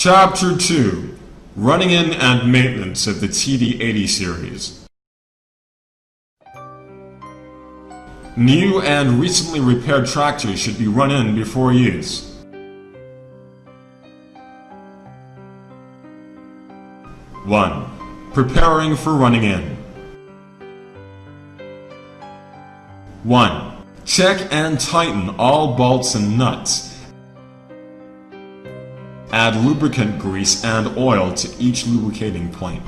Chapter 2: Running in and Maintenance of the TD80 series. New and recently repaired tractors should be run in before use. One, preparing for running in. 1. Check and tighten all bolts and nuts. Add lubricant grease and oil to each lubricating point.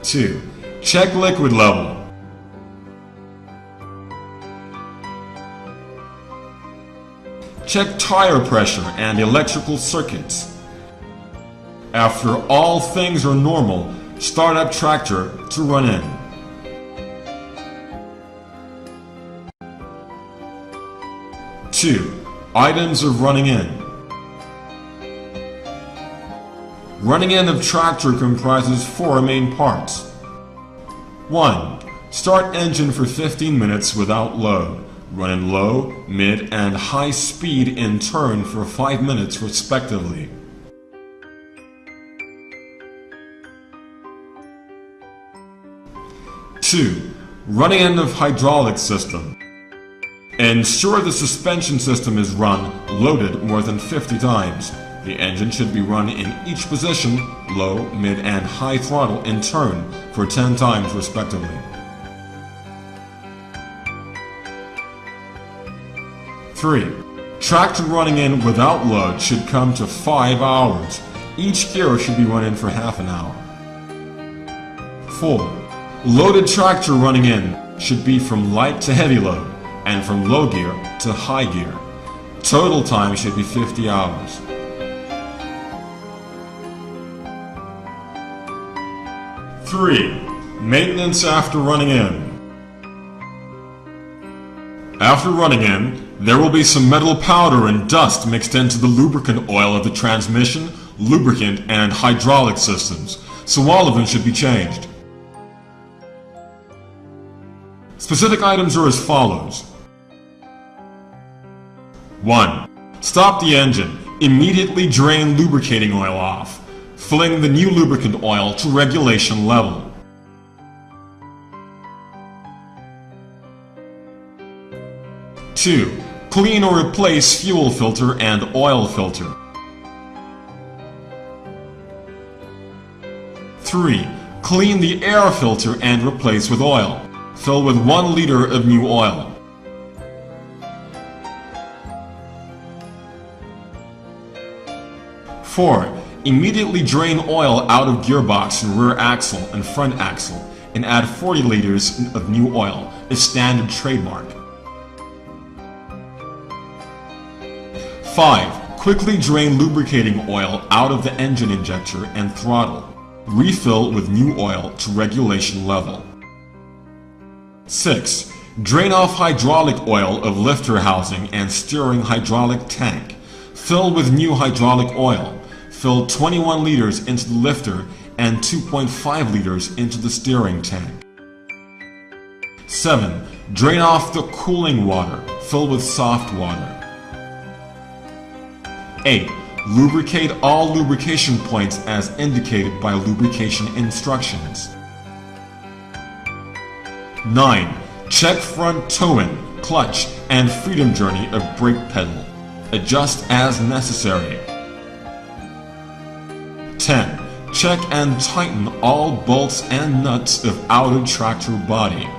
2. Check liquid level. Check tire pressure and electrical circuits. After all things are normal, start up tractor to run in. 2. Items of running in. Running in of tractor comprises 4 main parts. 1. Start engine for 15 minutes without load. Run in low, mid, and high speed in turn for 5 minutes respectively. 2. Running in of hydraulic system. Ensure the suspension system is run loaded more than 50 times. The engine should be run in each position, low, mid, and high throttle in turn for 10 times respectively. 3. Tractor running in without load should come to 5 hours. Each gear should be run in for half an hour. 4. Loaded tractor running in should be from light to heavy load, and from low gear to high gear. Total time should be 50 hours. 3. Maintenance after running in. After running in, there will be some metal powder and dust mixed into the lubricant oil of the transmission, lubricant, and hydraulic systems, so all of them should be changed. Specific items are as follows. 1. Stop the engine. Immediately drain lubricating oil off, filling the new lubricant oil to regulation level. 2. Clean or replace fuel filter and oil filter. 3. Clean the air filter and replace with oil. Fill with 1 liter of new oil. 4. Immediately drain oil out of gearbox and rear axle and front axle and add 40 liters of new oil, a standard trademark. 5. Quickly drain lubricating oil out of the engine injector and throttle. Refill with new oil to regulation level. 6. Drain off hydraulic oil of lifter housing and steering hydraulic tank. Fill with new hydraulic oil. Fill 21 liters into the lifter and 2.5 liters into the steering tank. 7. Drain off the cooling water. Fill with soft water. 8. Lubricate all lubrication points as indicated by lubrication instructions. 9. Check front toe-in, clutch, and freedom journey of brake pedal. Adjust as necessary. 10. Check and tighten all bolts and nuts of outer tractor body.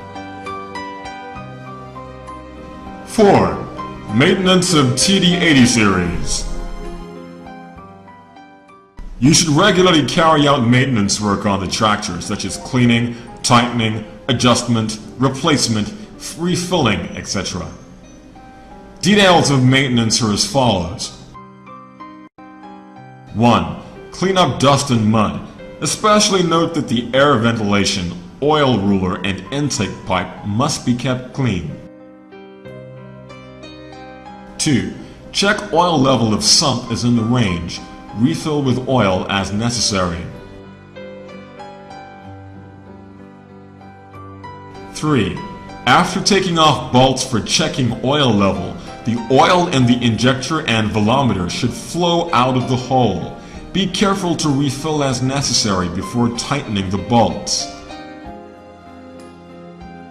4. Maintenance of TD80 series. You should regularly carry out maintenance work on the tractor, such as cleaning, tightening, adjustment, replacement, refilling, etc. Details of maintenance are as follows. 1. Clean up dust and mud. Especially note that the air ventilation, oil ruler, and intake pipe must be kept clean. 2. Check oil level of sump is in the range. Refill with oil as necessary. 3. After taking off bolts for checking oil level, The oil in the injector and velometer should flow out of the hole. Be careful to refill as necessary before tightening the bolts.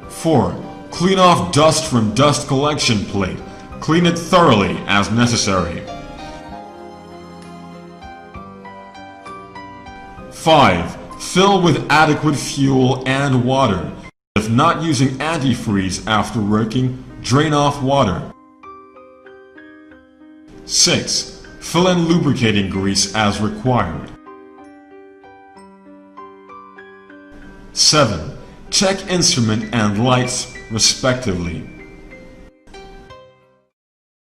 4. Clean off dust from dust collection plate. Clean it thoroughly as necessary. 5. Fill with adequate fuel and water. If not using antifreeze after working, drain off water. 6. Fill in lubricating grease as required. 7. Check instrument and lights respectively.